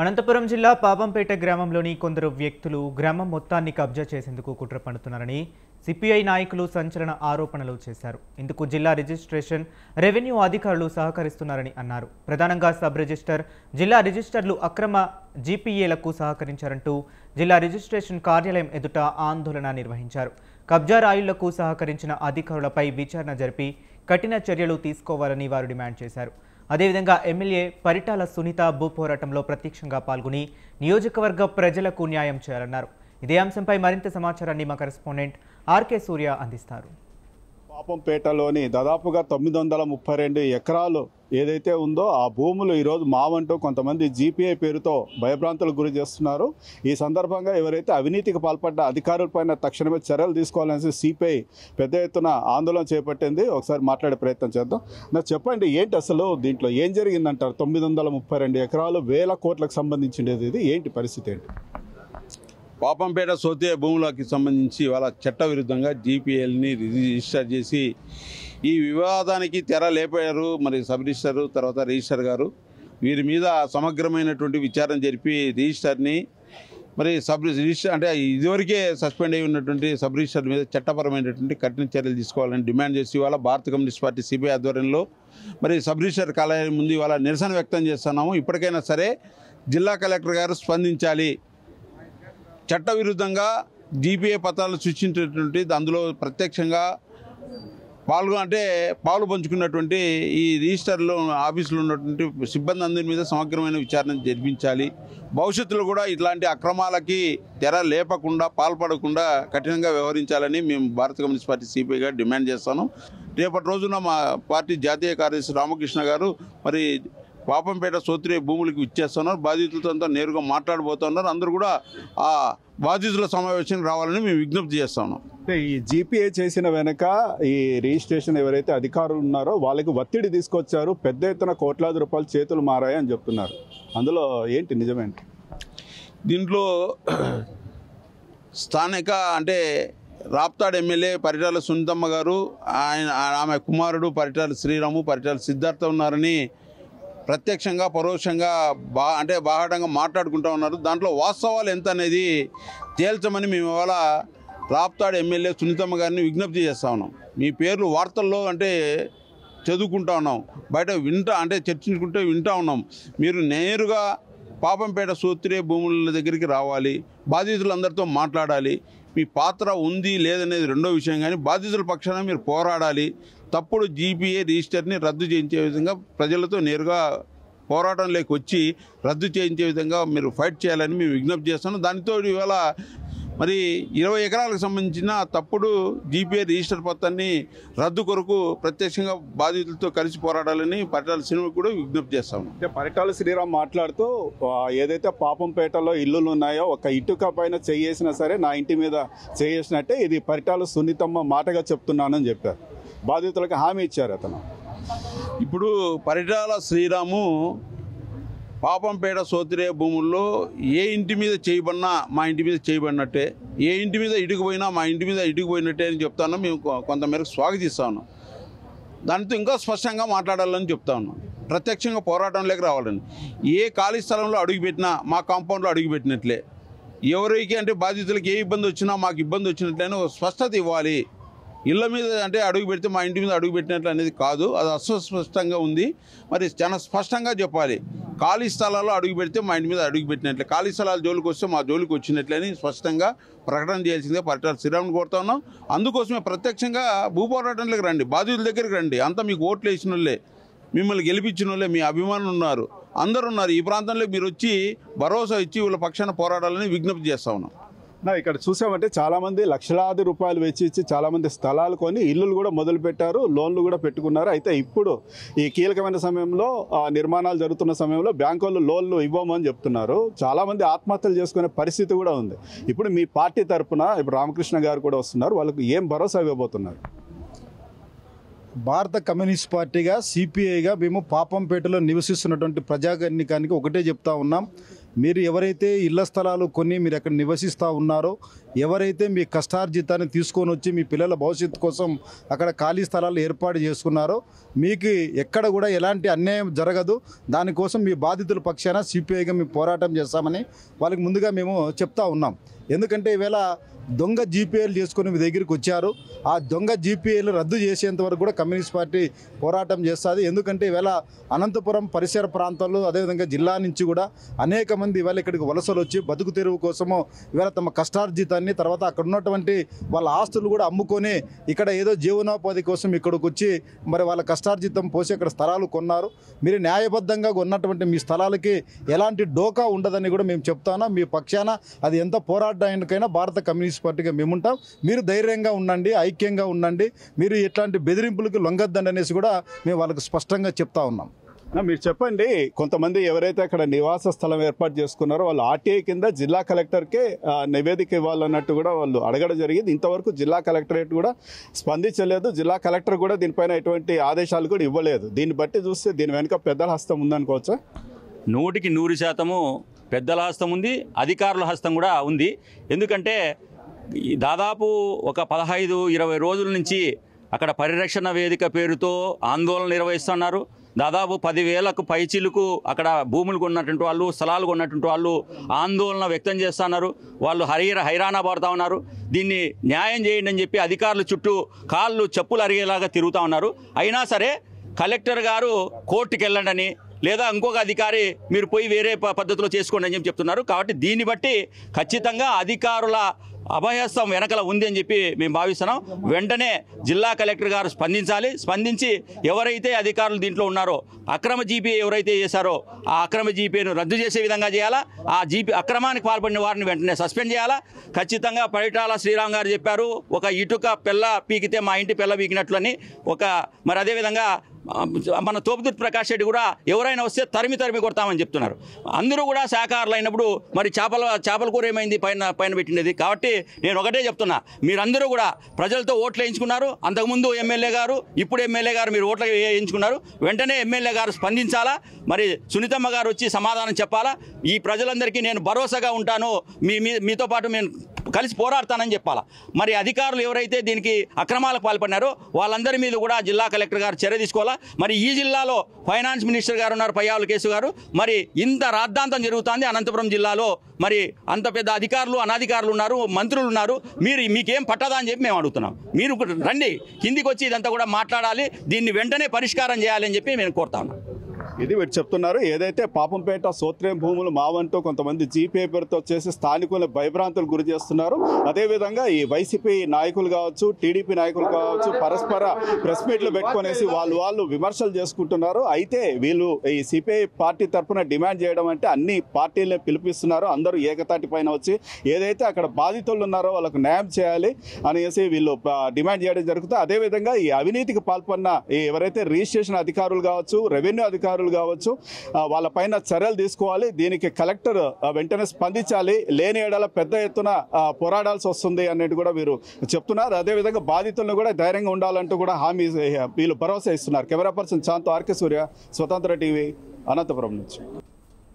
అనంతపురం జిల్లా పాపంపేట గ్రామంలోని కొందరు వ్యక్తులు గ్రామం మొత్తాన్ని కబ్జా చేసేందుకు కుట్ర పన్నుతున్నారని సిపిఐ నాయకులు సంచలన ఆరోపణలు చేశారు. ఇందుకు జిల్లా రిజిస్ట్రేషన్ రెవెన్యూ అధికారులు సహకరిస్తున్నారని అన్నారు. ప్రధానంగా సబ్ రిజిస్టర్, జిల్లా రిజిస్టర్లు అక్రమ జీపీఏలకు సహకరించారంటూ జిల్లా రిజిస్ట్రేషన్ కార్యాలయం ఎదుట ఆందోళన నిర్వహించారు. కబ్జా రాయుళ్లకు సహకరించిన అధికారులపై విచారణ జరిపి కఠిన చర్యలు తీసుకోవాలని వారు డిమాండ్ చేశారు. అదేవిధంగా ఎమ్మెల్యే పరిటాల సునీత భూ పోరాటంలో ప్రత్యక్షంగా పాల్గొని నియోజకవర్గ ప్రజలకు న్యాయం చేయాలన్నారు. ఇదే అంశంపై మరింత సమాచారాన్ని మా కరెస్పాండెంట్ ఆర్కే సూర్య అందిస్తారు. పాపంపేటలోని దాదాపుగా 932 ఎకరాలు ఏదైతే ఉందో ఆ భూములు ఈరోజు మావంటూ కొంతమంది జీపీఐ పేరుతో భయభ్రాంతులకు గురి చేస్తున్నారు. ఈ సందర్భంగా ఎవరైతే అవినీతికి పాల్పడ్డ అధికారులపైన తక్షణమే చర్యలు తీసుకోవాలని సిపిఐ పెద్ద ఎత్తున ఆందోళన చేపట్టింది. ఒకసారి మాట్లాడే ప్రయత్నం చేద్దాం. నాకు చెప్పండి, ఏంటి అసలు దీంట్లో ఏం జరిగిందంటారు? 932 ఎకరాలు, వేల కోట్లకు సంబంధించినది. ఇది ఏంటి పరిస్థితి? ఏంటి? పాపంపేట సోతే భూములకి సంబంధించి వాళ్ళ చట్టవిరుద్ధంగా జీపీఎల్ని రిజిస్టర్ చేసి ఈ వివాదానికి తెర లేపారు. మరి సబ్ రిజిస్టర్ తర్వాత రిజిస్టర్ గారు వీరి మీద సమగ్రమైనటువంటి విచారణ జరిపి రిజిస్టర్ని మరి సబ్ రిజిస్టర్ అంటే ఇదివరకే సస్పెండ్ అయి ఉన్నటువంటి సబ్ రిజిస్టర్ మీద చట్టపరమైనటువంటి కఠిన చర్యలు తీసుకోవాలని డిమాండ్ చేసి ఇవాళ భారత కమ్యూనిస్ట్ పార్టీ సిపిఐ ఆధ్వర్యంలో మరి సబ్ రిజిస్టర్ కార్యాలయం ముందు ఇవాళ నిరసన వ్యక్తం చేస్తున్నాము. ఇప్పటికైనా సరే జిల్లా కలెక్టర్ గారు స్పందించాలి. చట్టవిరుద్ధంగా జీపీఏ పత్రాలు సృష్టించినటువంటి అందులో ప్రత్యక్షంగా పాలు పంచుకున్నటువంటి ఈ రిజిస్టర్లో ఆఫీసులో ఉన్నటువంటి సిబ్బంది అందరి మీద సమగ్రమైన విచారణ జరిపించాలి. భవిష్యత్తులో కూడా ఇట్లాంటి అక్రమాలకి తెర లేపకుండా పాల్పడకుండా కఠినంగా వ్యవహరించాలని మేము భారత కమ్యూనిస్ట్ పార్టీ సిపిఐగా డిమాండ్ చేస్తాను. రేపటి రోజున మా పార్టీ జాతీయ కార్యదర్శి రామకృష్ణ గారు మరి పాపంపేట సోత్రే భూములకు ఇచ్చేస్తున్నారు. బాధితులతో నేరుగా మాట్లాడబోతున్నారు. అందరూ కూడా ఆ బాధితుల సమావేశానికి రావాలని మేము విజ్ఞప్తి చేస్తాము. ఈ జీపీఏ చేసిన వెనక ఈ రిజిస్ట్రేషన్ ఎవరైతే అధికారులు ఉన్నారో వాళ్ళకి ఒత్తిడి తీసుకొచ్చారు. పెద్ద ఎత్తున కోట్లాది రూపాయలు చేతులు మారాయి అని చెప్తున్నారు. అందులో ఏంటి నిజమేంటి? దీంట్లో స్థానిక అంటే రాప్తాడ్ ఎమ్మెల్యే పరిటాల సునీతమ్మ గారు, ఆమె కుమారుడు పరిటాల శ్రీరాము, పరిటాల సిద్ధార్థ ఉన్నారని ప్రత్యక్షంగా పరోక్షంగా బాహాటంగా మాట్లాడుకుంటూ ఉన్నారు. దాంట్లో వాస్తవాలు ఎంత అనేది తేల్చమని మేము ఇవాళ రాప్తాడ్ ఎమ్మెల్యే సునీతమ్మ గారిని విజ్ఞప్తి చేస్తూ ఉన్నాం. మీ పేర్లు వార్తల్లో చదువుకుంటా ఉన్నాం, బయట చర్చించుకుంటే వింటూ ఉన్నాం. మీరు నేరుగా పాపంపేట సోత్రే భూముల దగ్గరికి రావాలి, బాధితులందరితో మాట్లాడాలి. మీ పాత్ర ఉంది లేదనేది రెండో విషయం, కానీ బాధితుల పక్షాన మీరు పోరాడాలి. తప్పుడు జీపీఏ రిజిస్టర్ని రద్దు చేయించే విధంగా ప్రజలతో నేరుగా పోరాటంలోకి వచ్చి రద్దు చేయించే విధంగా మీరు ఫైట్ చేయాలని మేము విజ్ఞప్తి చేస్తున్నాం. దానితో ఇవాళ మరి 20 ఎకరాలకు సంబంధించిన తప్పుడు జీపీఏ రిజిస్టర్ పత్రాన్ని రద్దు కొరకు ప్రత్యక్షంగా బాధితులతో కలిసి పోరాడాలని పరిటాల శ్రీరామ్ కూడా విజ్ఞప్తి చేస్తాము. అంటే పరిటాల శ్రీరామ్ మాట్లాడుతూ ఏదైతే పాపంపేటలో ఇల్లులు ఉన్నాయో ఒక ఇటుక పైన చేసినా సరే నా ఇంటి మీద చేసినట్టే ఇది పరిటాల సునీతమ్మ మాటగా చెప్తున్నానని చెప్పారు. బాధితులకు హామీ ఇచ్చారు అతను. ఇప్పుడు పరిటాల శ్రీరాము పాపంపేట సోత్రే భూముల్లో ఏ ఇంటి మీద చేయబడినా మా ఇంటి మీద చేయబడినట్టే, ఏ ఇంటి మీద ఇటుకుపోయినా మా ఇంటి మీద ఇటుకుపోయినట్టే అని చెప్తాను. మేము కొంతమేరకు స్వాగతిస్తా ఉన్నాం. దానితో ఇంకా స్పష్టంగా మాట్లాడాలని చెప్తా ఉన్నాం. ప్రత్యక్షంగా పోరాటంలోకి రావాలని. ఏ ఖాళీ స్థలంలో అడుగుపెట్టినా మా కాంపౌండ్లో అడుగుపెట్టినట్లే, ఎవరికి బాధితులకు ఏ ఇబ్బంది వచ్చినా మాకు ఇబ్బంది వచ్చినట్లయినా స్పష్టత ఇవ్వాలి. ఇళ్ళ మీద అడుగు పెడితే మా ఇంటి మీద అడుగు పెట్టినట్లు అనేది కాదు, అది అస్పష్టంగా ఉంది. మరి చాలా స్పష్టంగా చెప్పాలి. ఖాళీ స్థలాల్లో అడుగు పెడితే మా ఇంటి మీద అడుగు పెట్టినట్లే, ఖాళీ స్థలాల జోలికి వస్తే మా జోలికి వచ్చినట్లని స్పష్టంగా ప్రకటన చేయాల్సిందే పరిటాల శ్రీరామ్ని కోరుతా ఉన్నాం. అందుకోసమే ప్రత్యక్షంగా భూపోరాటంలోకి రండి, బాధితుల దగ్గరికి రండి. అంతా మీకు ఓట్లు వేసిన వాళ్ళే, మిమ్మల్ని గెలిపించిన వాళ్ళే, మీ అభిమానులు ఉన్నారు, అందరూ ఉన్నారు. ఈ ప్రాంతంలో మీరు వచ్చి భరోసా ఇచ్చి వీళ్ళ పక్షాన పోరాడాలని విజ్ఞప్తి చేస్తా ఉన్నాం. ఇక్కడ చూసామంటే చాలామంది లక్షలాది రూపాయలు వెచ్చించి చాలామంది స్థలాలు కొని ఇల్లులు కూడా మొదలుపెట్టారు, లోన్లు కూడా పెట్టుకున్నారు. అయితే ఇప్పుడు ఈ కీలకమైన సమయంలో నిర్మాణాలు జరుగుతున్న సమయంలో బ్యాంకు వాళ్ళు లోన్లు ఇవ్వమని చెప్తున్నారు. చాలామంది ఆత్మహత్యలు చేసుకునే పరిస్థితి కూడా ఉంది. ఇప్పుడు మీ పార్టీ తరఫున ఇప్పుడు రామకృష్ణ గారు కూడా వస్తున్నారు, వాళ్ళకు ఏం భరోసా ఇవ్వబోతున్నారు? భారత కమ్యూనిస్ట్ పార్టీగా సిపిఐగా మేము పాపంపేటలో నివసిస్తున్నటువంటి ప్రజాగణికానికి ఒకటే చెప్తా ఉన్నాం. మీరు ఎవరైతే ఇళ్ల స్థలాలు కొని మీరు అక్కడ నివసిస్తూ ఉన్నారో ఎవరైతే మీ కష్టార్జితాన్ని తీసుకొని వచ్చి మీ పిల్లల భవిష్యత్తు కోసం అక్కడ ఖాళీ స్థలాలు ఏర్పాటు చేసుకున్నారో మీకు ఎక్కడ కూడా ఎలాంటి అన్యాయం జరగదు, దానికోసం మీ బాధితుల పక్షాన సిపిఐగా మేము పోరాటం చేస్తామని వాళ్ళకి ముందుగా మేము చెప్తా ఉన్నాం. ఎందుకంటే ఈవేళ దొంగ జీపీఏలు చేసుకొని మీ దగ్గరికి వచ్చారు. ఆ దొంగ జీపీఏలు రద్దు చేసేంత వరకు కూడా కమ్యూనిస్ట్ పార్టీ పోరాటం చేస్తుంది. ఎందుకంటే ఈవేళ అనంతపురం పరిసర ప్రాంతాల్లో అదేవిధంగా జిల్లా నుంచి కూడా అనేక మంది ఇవాళ ఇక్కడికి వలసలు వచ్చి బతుకు తెరువు కోసము ఇవాళ తమ కష్టార్జితాన్ని తర్వాత అక్కడ ఉన్నటువంటి వాళ్ళ ఆస్తులు కూడా అమ్ముకొని ఇక్కడ ఏదో జీవనోపాధి కోసం ఇక్కడికి వచ్చి మరి వాళ్ళ కష్టార్జితం పోసి అక్కడ స్థలాలు కొన్నారు. మీరు న్యాయబద్ధంగా కొన్నటువంటి మీ స్థలాలకి ఎలాంటి డోకా ఉండదని కూడా మేము చెప్తాను. మీ పక్షాన అది ఎంత పోరాటానికైనా భారత కమ్యూనిస్ట్ పార్టీగా మేముంటాం. మీరు ధైర్యంగా ఉండండి, ఐక్యంగా ఉండండి, మీరు ఇట్లాంటి బెదిరింపులకు లొంగద్దండి అనేసి కూడా మేము వాళ్ళకి స్పష్టంగా చెప్తా ఉన్నాం. మీరు చెప్పండి, కొంతమంది ఎవరైతే అక్కడ నివాస స్థలం ఏర్పాటు చేసుకున్నారో వాళ్ళు ఆర్టీఐ కింద జిల్లా కలెక్టర్కే నివేదిక ఇవ్వాలన్నట్టు కూడా వాళ్ళు అడగడం జరిగింది. ఇంతవరకు జిల్లా కలెక్టరేట్ కూడా స్పందించలేదు. జిల్లా కలెక్టర్ కూడా దీనిపైన ఎటువంటి ఆదేశాలు కూడా ఇవ్వలేదు. దీన్ని బట్టి చూస్తే దీని వెనుక పెద్దల హస్తం ఉందనుకోవచ్చా? 100% పెద్దల హస్తం ఉంది, అధికారుల హస్తం కూడా ఉంది. ఎందుకంటే దాదాపు ఒక 15-20 రోజుల నుంచి అక్కడ పరిరక్షణ వేదిక పేరుతో ఆందోళన నిర్వహిస్తున్నారు. దాదాపు 10,000కు పైచిలుకు అక్కడ భూములు కొన్నటువంటి వాళ్ళు, స్థలాలు కొన్నటువంటి వాళ్ళు ఆందోళన వ్యక్తం చేస్తున్నారు. వాళ్ళు హైరాణ పడుతూ ఉన్నారు. దీన్ని న్యాయం చేయండి అని చెప్పి అధికారుల చుట్టూ కాళ్ళు చెప్పులు అరిగేలాగా తిరుగుతూ ఉన్నారు. అయినా సరే కలెక్టర్ గారు కోర్టుకి వెళ్ళండి లేదా ఇంకొక అధికారి మీరు పోయి వేరే పద్ధతిలో చేసుకోండి అని చెప్తున్నారు. కాబట్టి దీన్ని బట్టి ఖచ్చితంగా అధికారుల అభయస్థం వెనకల ఉంది అని చెప్పి మేము భావిస్తున్నాం. వెంటనే జిల్లా కలెక్టర్ గారు స్పందించి ఎవరైతే అధికారులు దీంట్లో ఉన్నారో అక్రమ జీపీఏ ఎవరైతే చేశారో ఆ అక్రమ జీపీఏను రద్దు చేసే విధంగా చేయాలా, ఆ అక్రమానికి పాల్పడిన వారిని వెంటనే సస్పెండ్ చేయాలా. ఖచ్చితంగా పరిటాల శ్రీరామ్ గారు చెప్పారు, ఒక ఇటుక పిల్ల పీకితే మా ఇంటి పిల్ల పీకినట్లని. మరి అదేవిధంగా మన తోపుదుర్తి ప్రకాష్ రెడ్డి కూడా ఎవరైనా వస్తే తరిమి కొడతామని చెప్తున్నారు. అందరూ కూడా శాఖాహారులు అయినప్పుడు మరి చేపల కూర ఏమైంది పైన పెట్టినది. కాబట్టి నేను ఒకటే చెప్తున్నా, మీరందరూ కూడా ప్రజలతో ఓట్లు వేయించుకున్నారు. అంతకుముందు ఎమ్మెల్యే గారు, ఇప్పుడు ఎమ్మెల్యే గారు మీరు ఓట్లు వేయించుకున్నారు. వెంటనే ఎమ్మెల్యే గారు స్పందించాలా, మరి సునీతమ్మ గారు వచ్చి సమాధానం చెప్పాలా. ఈ ప్రజలందరికీ నేను భరోసాగా ఉంటాను, మీతో పాటు నేను కలిసి పోరాడతానని చెప్పాలా. మరి అధికారులు ఎవరైతే దీనికి అక్రమాలకు పాల్పడినారో వాళ్ళందరి మీద కూడా జిల్లా కలెక్టర్ గారు చర్య తీసుకోవాలా. మరి ఈ జిల్లాలో ఫైనాన్స్ మినిస్టర్ గారు ఉన్నారు, పయ్యావుల కేసు గారు. మరి ఇంత రాద్ధాంతం జరుగుతుంది అనంతపురం జిల్లాలో. మరి అంత పెద్ద అధికారులు, అనధికారులు ఉన్నారు, మంత్రులు ఉన్నారు. మీకేం పట్టదా అని చెప్పి మేము అడుగుతున్నాం. మీరు రండి, కిందికి వచ్చి ఇదంతా కూడా మాట్లాడాలి, దీన్ని వెంటనే పరిష్కారం చేయాలి అని చెప్పి మేము కోరుతా ఉన్నాం. ఇది వీరు చెప్తున్నారు. ఏదైతే పాపంపేట సోత్రేం భూములు మావంటూ కొంతమంది జీపీఏ పేరుతో వచ్చేసి స్థానికులను భయభ్రాంతులు గురి చేస్తున్నారు. అదేవిధంగా ఈ వైసీపీ నాయకులు కావచ్చు, టీడీపీ నాయకులు కావచ్చు పరస్పర ప్రెస్ మీట్లు పెట్టుకునేసి వాళ్ళు విమర్శలు చేసుకుంటున్నారు. అయితే వీళ్ళు ఈ సిపిఐ పార్టీ తరఫున డిమాండ్ చేయడం అంటే అన్ని పార్టీలను పిలిపిస్తున్నారు. అందరూ ఏకతాటి పైన వచ్చి ఏదైతే అక్కడ బాధితులు ఉన్నారో వాళ్ళకు న్యాయం చేయాలి అనేసి వీళ్ళు డిమాండ్ చేయడం జరుగుతుంది. అదేవిధంగా ఈ అవినీతికి పాల్పడిన ఎవరైతే రిజిస్ట్రేషన్ అధికారులు కావచ్చు, రెవెన్యూ అధికారులు కావచ్చు, వాళ్ళ పైన చర్యలు తీసుకోవాలి. దీనికి కలెక్టర్ వెంటనే స్పందించాలి. లేని ఏడాల పెద్ద ఎత్తున పోరాడాల్సి వస్తుంది అనేది కూడా వీరు చెప్తున్నారు. అదేవిధంగా బాధితులను కూడా ధైర్యంగా ఉండాలంటూ కూడా హామీ వీళ్ళు భరోసా ఇస్తున్నారు. కెమెరా పర్సన్ చాంతో, ఆర్కే సూర్య, స్వతంత్ర టీవీ, అనంతపురం నుంచి.